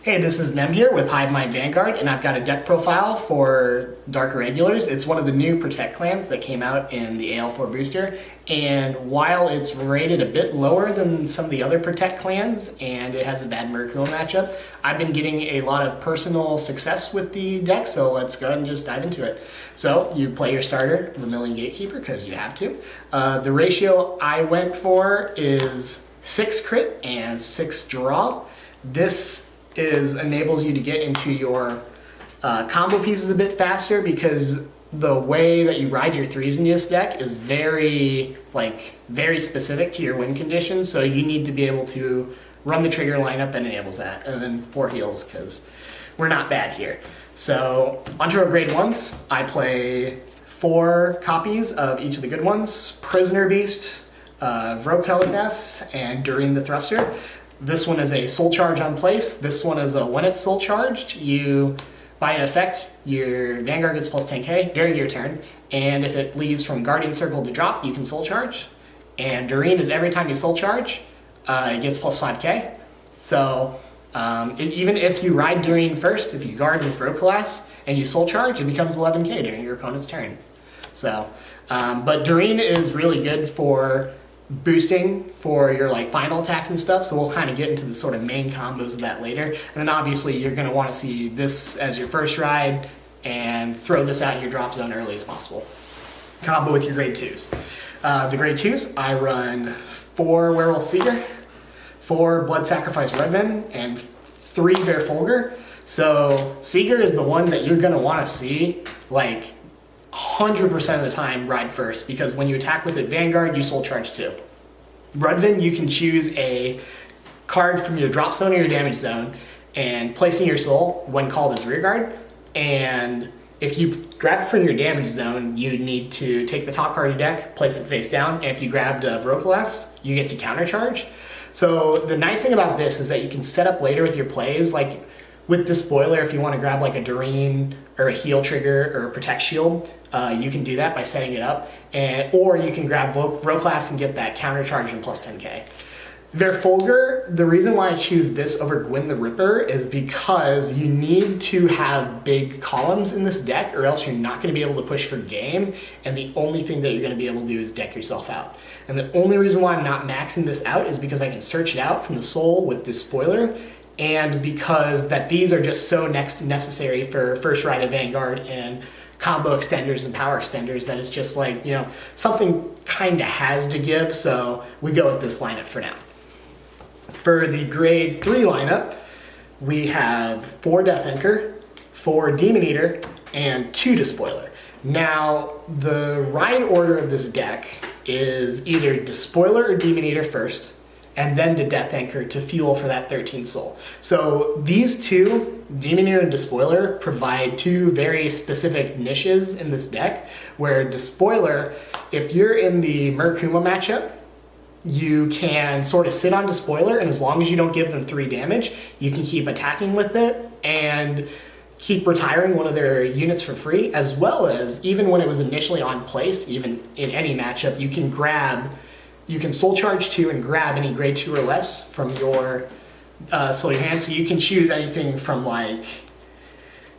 Hey, this is Nem here with Hive Mind Vanguard, and I've got a deck profile for Dark Irregulars. It's one of the new Protect clans that came out in the AL4 booster, and while it's rated a bit lower than some of the other Protect clans, and it has a bad Murkuma matchup, I've been getting a lot of personal success with the deck, so let's go ahead and just dive into it. So, you play your starter, Vermilion Gatekeeper, because you have to. The ratio I went for is 6 crit and 6 draw. This enables you to get into your combo pieces a bit faster because the way that you ride your threes in this deck is very specific to your win conditions. So you need to be able to run the trigger lineup that enables that, and then 4 heals because we're not bad here. So onto our grade ones, I play 4 copies of each of the good ones: Prisoner Beast, Vrokelicus, and During the Thruster. This one is a soul charge on place. This one is a when it's soul charged, by an effect, your Vanguard gets plus 10k during your turn, and if it leaves from Guardian Circle to drop, you can soul charge. And Doreen is every time you soul charge, it gets plus 5k. So even if you ride Doreen first, if you guard with Vrokelicus and you soul charge, it becomes 11k during your opponent's turn. So, but Doreen is really good for boosting for your final attacks and stuff, so we'll kind of get into the sort of main combos of that later. And then obviously you're going to want to see this as your first ride and throw this out in your drop zone early as possible. Combo with your grade 2s. The grade 2s, I run 4 Werewolf Seeker, 4 Blood Sacrifice Redman, and 3 Bear Fulgur. So Seeker is the one that you're going to want to see 100% of the time ride first, because when you attack with it Vanguard, you soul charge 2. Redvan, you can choose a card from your drop zone or your damage zone and place in your soul when called as rearguard. And if you grab from your damage zone, you need to take the top card of your deck, place it face down, and if you grabbed Vrokelicus, you get to countercharge. So the nice thing about this is that you can set up later with your plays, with Despoiler, if you want to grab a Doreen or a heal trigger or a protect shield, you can do that by setting it up, or you can grab Vrokelicus and get that counter charge and plus 10k. Verfolger, the reason why I choose this over Gwyn the Ripper is because you need to have big columns in this deck, or else you're not going to be able to push for game, and the only thing that you're going to be able to do is deck yourself out. And the only reason why I'm not maxing this out is because I can search it out from the soul with Despoiler, and because these are just so necessary for first ride of Vanguard and combo extenders and power extenders that it's just something kind of has to give, so we go with this lineup for now. For the grade 3 lineup, we have 4 Death Anchor, 4 Demon Eater, and 2 Despoiler. Now, the ride order of this deck is either Despoiler or Demon Eater first, and then to Death Anchor to fuel for that 13 soul. So these two, Demon Eater and Despoiler, provide 2 very specific niches in this deck, where Despoiler, if you're in the Murkuma matchup, you can sort of sit on Despoiler, and as long as you don't give them 3 damage, you can keep attacking with it and keep retiring one of their units for free, as well as, even when it was initially on place, even in any matchup, you can soul charge 2 and grab any grade 2 or less from your soul your hand. So you can choose anything from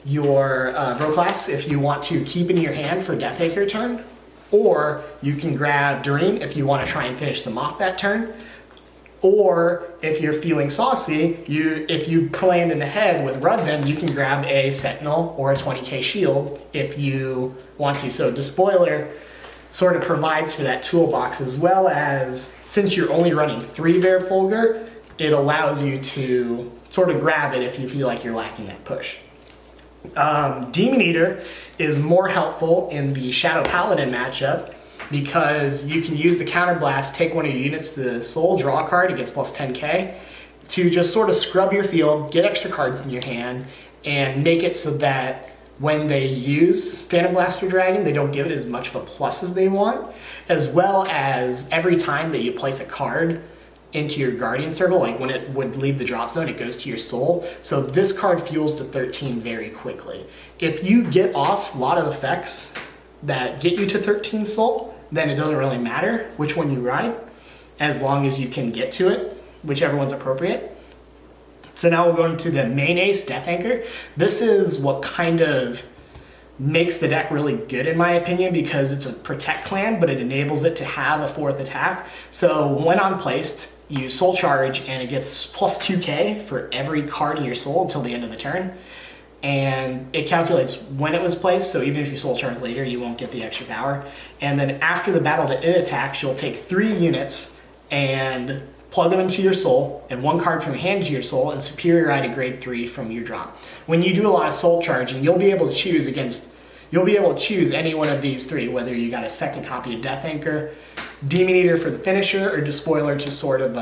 your Vrokelicus if you want to keep in your hand for Death Anchor turn, or you can grab Doreen if you want to try and finish them off that turn, or if you're feeling saucy, if you plan in ahead with Redvan, you can grab a Sentinel or a 20k shield if you want to. So Despoiler sort of provides for that toolbox, as well as, since you're only running 3 Bear Fulgur, it allows you to sort of grab it if you feel like you're lacking that push. Demon Eater is more helpful in the Shadow Paladin matchup because you can use the Counterblast, take one of your units to the soul, draw a card, it gets plus 10k, to just sort of scrub your field, get extra cards in your hand, and make it so that when they use Phantom Blaster Dragon, they don't give it as much of a plus as they want, as well as every time that you place a card into your Guardian Circle, when it would leave the drop zone, it goes to your soul. So this card fuels to 13 very quickly. If you get off a lot of effects that get you to 13 soul, then it doesn't really matter which one you ride, as long as you can get to it, whichever one's appropriate. So now we'll go into the main ace, Death Anchor. This is what kind of makes the deck really good in my opinion, because it's a protect clan, but it enables it to have a 4th attack. So when on placed, you soul charge and it gets plus 2k for every card in your soul until the end of the turn. And it calculates when it was placed, so even if you soul charge later, you won't get the extra power. And then after the battle that it attacks, you'll take 3 units and plug them into your soul, and 1 card from your hand to your soul, and superior ride a grade 3 from your drop. When you do a lot of soul charging, you'll be able to choose any one of these 3, whether you got a 2nd copy of Death Anchor, Demon Eater for the finisher, or Despoiler to sort of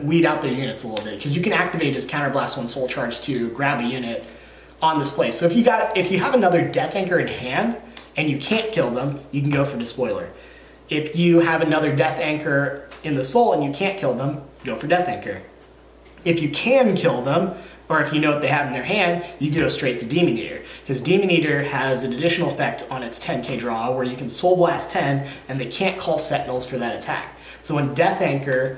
weed out their units a little bit, because you can activate his Counterblast 1 soul charge to grab a unit on this play. So if you have another Death Anchor in hand and you can't kill them, you can go for Despoiler. If you have another Death Anchor in the soul and you can't kill them, go for Death Anchor. If you can kill them, or if you know what they have in their hand, you can go straight to Demon Eater, because Demon Eater has an additional effect on its 10k draw where you can Soul Blast 10 and they can't call Sentinels for that attack. So when Death Anchor,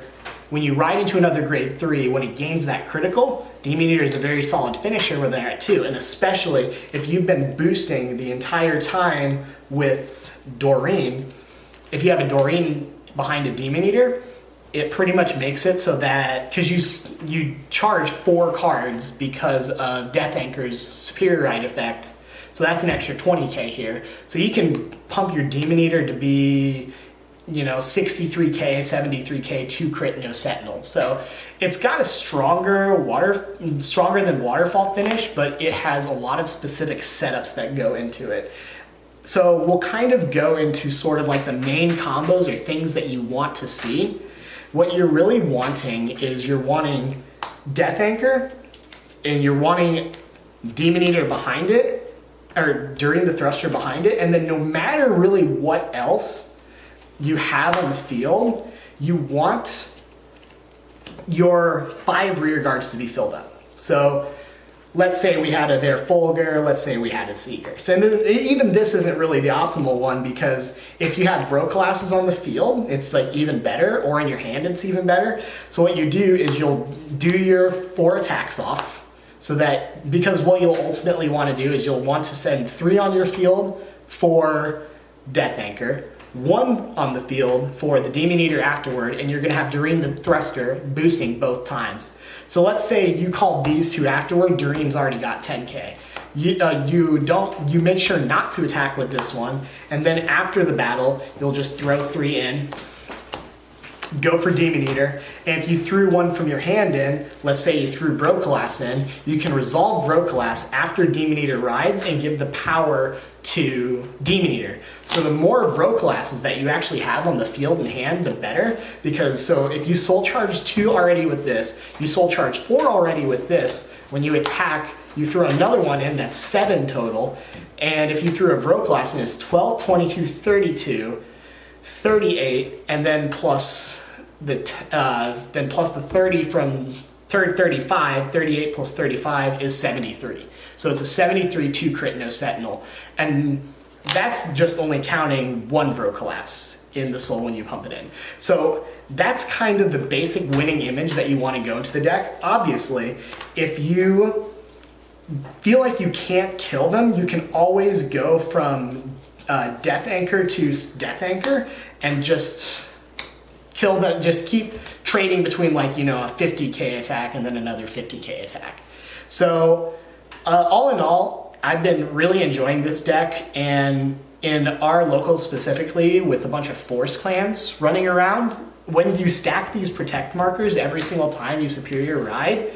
when you ride into another grade 3, when it gains that critical, Demon Eater is a very solid finisher when they're at 2, and especially if you've been boosting the entire time with Doreen. If you have a Doreen behind a Demon Eater, it pretty much makes it so that, because you charge 4 cards because of Death Anchor's superior ride effect, so that's an extra 20k here. So you can pump your Demon Eater to be, 63k, 73k, 2 crit, no Sentinel. So it's got a stronger than Waterfall finish, but it has a lot of specific setups that go into it. So we'll kind of go into sort of like the main combos or things that you want to see. What you're really wanting is you're wanting Death Anchor and you're wanting Demon Eater behind it, or during the thruster behind it, and then no matter really what else you have on the field, you want your 5 rear guards to be filled up. So let's say we had a Verfolger, let's say we had a Seeker. So even this isn't really the optimal one, because if you have Vrocalasses on the field, it's like even better, or in your hand it's even better. So what you do is you'll do your 4 attacks off, so that, because what you'll ultimately want to do is you'll want to send 3 on your field for Death Anchor, 1 on the field for the Demon Eater afterward, and you're going to have Doreen the Thruster boosting both times. So let's say you called these 2 afterward, Doreen's already got 10k. You make sure not to attack with this one, and then after the battle, you'll just throw 3 in, go for Demon Eater, and if you threw 1 from your hand in, let's say you threw Vrocalass in, you can resolve Vrocalass after Demon Eater rides and give the power to Demon Eater. So the more Vrocalasses that you actually have on the field in hand, the better, because so if you soul charge 2 already with this, you soul charge 4 already with this, when you attack, you throw another one in, that's 7 total, and if you threw a Vrocalass in, it's 12, 22, 32, 38, and then plus the 30 from 35, 38 plus 35 is 73. So it's a 73 2 crit, no Sentinel. And that's just only counting 1 Vrocalass in the soul when you pump it in. So that's kind of the basic winning image that you want to go into the deck. Obviously, if you feel like you can't kill them, you can always go from Death Anchor to Death Anchor and just kill them, just keep trading between, like, a 50k attack and then another 50k attack. So all in all, I've been really enjoying this deck, and in our local specifically, with a bunch of Force clans running around, when you stack these protect markers every single time you superior ride,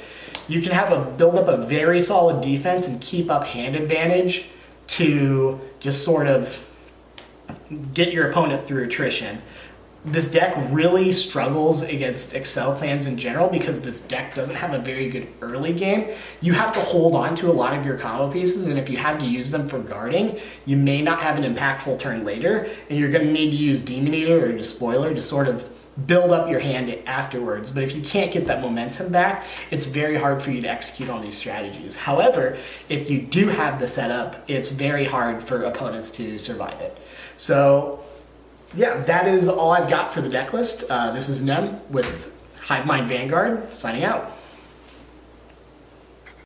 you can build up a very solid defense and keep up hand advantage to just sort of get your opponent through attrition. This deck really struggles against Excel clans in general, because this deck doesn't have a very good early game. You have to hold on to a lot of your combo pieces, and if you have to use them for guarding, you may not have an impactful turn later, and you're going to need to use Demon Eater or Despoiler to sort of build up your hand afterwards. But if you can't get that momentum back, it's very hard for you to execute on these strategies. However, if you do have the setup, it's very hard for opponents to survive it. So yeah, that is all I've got for the deck list. This is Nem with Hive Mind Vanguard, signing out.